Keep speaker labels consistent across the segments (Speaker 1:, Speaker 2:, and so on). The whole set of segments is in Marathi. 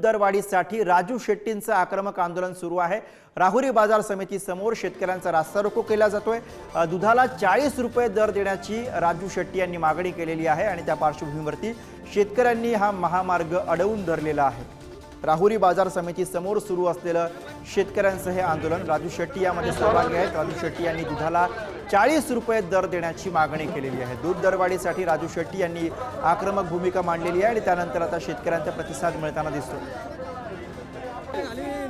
Speaker 1: दरवाढीसाठी राजू शेट्टींचं आक्रमक आंदोलन सुरू आहे। राहुरी बाजार समिती समोर शेतकऱ्यांचा रास्ता रोको केला जातोय। दुधाला 40 रुपये दर देण्याची राजू शेट्टी यांनी मागणी केलेली आहे आणि त्या पार्श्वभूमीवरती शेतकऱ्यांनी हा महामार्ग अडवून धरलेला आहे। राहुरी बाजार समिती समोर सुरू असलेलं शेतकऱ्यांचं हे आंदोलन, राजू शेट्टी यामध्ये सहभागी आहेत। राजू शेट्टी यांनी दुधाला 40 रुपये दर देण्याची मागणी केलेली आहे। दूध दरवाढीसाठी राजू शेट्टी यांनी आक्रमक भूमिका मांडलेली आहे आणि त्यानंतर आता शेतकऱ्यांचा प्रतिसाद मिळताना दिसतो।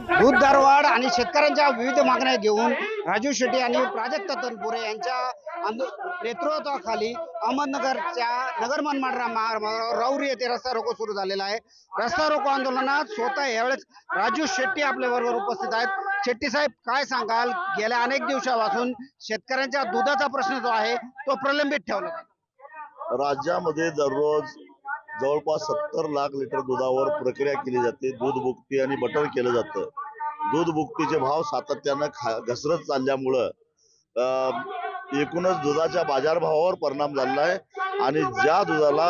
Speaker 2: दूध दरवाढ आणि शेतकऱ्यांच्या विविध मागण्या घेऊन राजू शेट्टी आणि प्राजक्त तनपुरे यांच्या नेतृत्वाखाली अहमदनगरच्या नगर मनमाड मार्गावर राहुरी येथे रस्ता रोको सुरू झालेला आहे। रस्ता रोको आंदोलनात स्वतः यावेळेस राजू शेट्टी आपल्या बरोबर उपस्थित आहेत। शेट्टी साहेब, काय सांगाल? गेल्या अनेक दिवसापासून शेतकऱ्यांच्या दुधाचा प्रश्न जो आहे तो प्रलंबित ठेवला आहे।
Speaker 3: राज्यामध्ये दररोज जवळपास 70 लाख लिटर दुधावर प्रक्रिया केली जाते। दूध भुकटी आणि बटर केलं जातं। दूध भुकटीचे भाव सातत्यानं घसरत चालल्यामुळं एकूणच दुधाच्या बाजारभावावर परिणाम झालेला आहे आणि ज्या दुधाला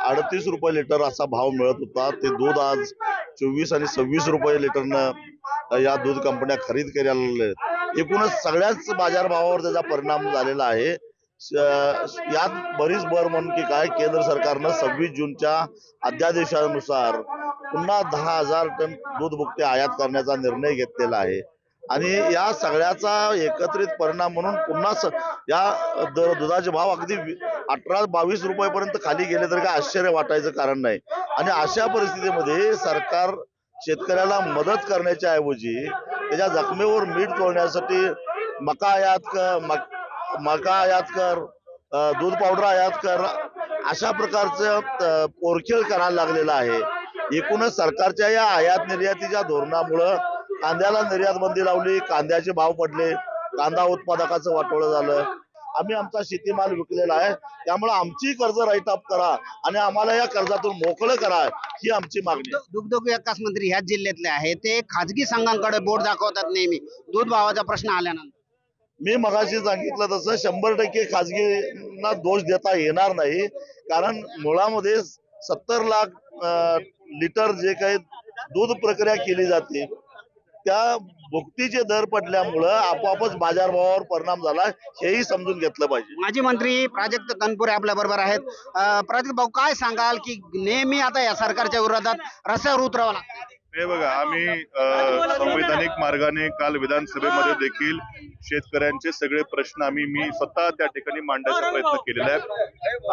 Speaker 3: 38 रुपये लिटर असा भाव मिळत होता ते दूध आज 24 आणि 26 रुपये लिटरनं या दूध कंपन्या खरीद करायला लागल्या। एकूणच सगळ्याच बाजारभावावर त्याचा परिणाम झालेला आहे। यात बरीच भर म्हणून की काय, केंद्र सरकारनं 26 जूनच्या अध्यादेशानुसार पुन्हा 10,000 टन दूध भुकटे आयात करण्याचा निर्णय घेतलेला आहे आणि या सगळ्याचा एकत्रित परिणाम म्हणून पुन्हा या दुधाचे भाव अगदी 18-22 रुपयापर्यंत खाली गेले तर काय आश्चर्य वाटायचं कारण नाही। आणि अशा परिस्थितीमध्ये सरकार शेतकऱ्याला मदत करण्याच्या ऐवजी त्याच्या जखमेवर मीठ चोळण्यासाठी मका आयात कर, दूध पावडर आयात कर, अशा प्रकारचं पोरखेळ करायला लागलेला आहे। एकूणच सरकारच्या या आयात निर्यातीच्या धोरणामुळं कांद्याला निर्यात बंदी लावली, कांद्याचे भाव पडले, कांदा उत्पादकाचं वाटोळं झालं। आम्ही आमचा शेतीमाल विकलेला आहे, त्यामुळे आमची कर्ज राईटअप करा आणि आम्हाला या कर्जातून मोकळं करा, ही आमची मागणी आहे।
Speaker 2: दुग्ध विकास मंत्री ह्याच जिल्ह्यातले आहे, ते खाजगी संघांकडे बोट दाखवतात नेहमी दूध भावाचा प्रश्न आल्यानंतर।
Speaker 3: मी मगाशी सांगितलं तसं 100% खाजगींना दोष देता येणार नाही, कारण मुळामध्ये 70 लाख लिटर जे काही दूध प्रक्रिया केली जाते त्या भुकटीचे दर पडल्यामुळं आपोआपच बाजारभावावर परिणाम झाला, हेही समजून घेतलं पाहिजे।
Speaker 2: माजी मंत्री प्राजक्त तनपुरे आपल्या बरोबर आहेत। प्राजक्त भाऊ, काय सांगाल की नेहमी आता या सरकारच्या विरोधात रस्त्यावर उतरावं लागतं?
Speaker 4: हे बघा, आम्ही संवैधानिक मार्गाने काल विधानसभेमध्ये देखील शेतकऱ्यांचे सगळे प्रश्न मी स्वतः त्या ठिकाणी मांडण्याचा प्रयत्न केलेला आहे।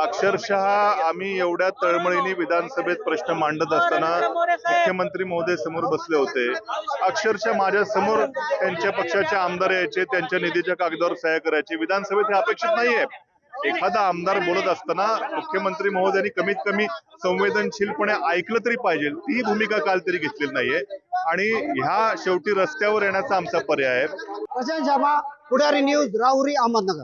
Speaker 4: अक्षरशः आम्ही एवढ्या तळमळीने विधानसभेत प्रश्न मांडत असताना मुख्यमंत्री महोदय समोर बसले होते। अक्षरशः माझ्या समोर त्यांच्या पक्षाचे आमदार यायचे, त्यांच्या निधीच्या कागदावर सह्या करायची। विधानसभेत हे अपेक्षित नाहीये। एखादा आमदार बोलत असताना मुख्यमंत्री महोदयांनी कमीत कमी संवेदनशीलपणे ऐकलं तरी पाहिजे, ती भूमिका काल तरी घेतलेली नाहीये आणि ह्या शेवटी रस्त्यावर येण्याचा आमचा पर्याय आहे।
Speaker 2: प्रशांत शर्मा, पुढारी न्यूज, राहुरी, अहमदनगर।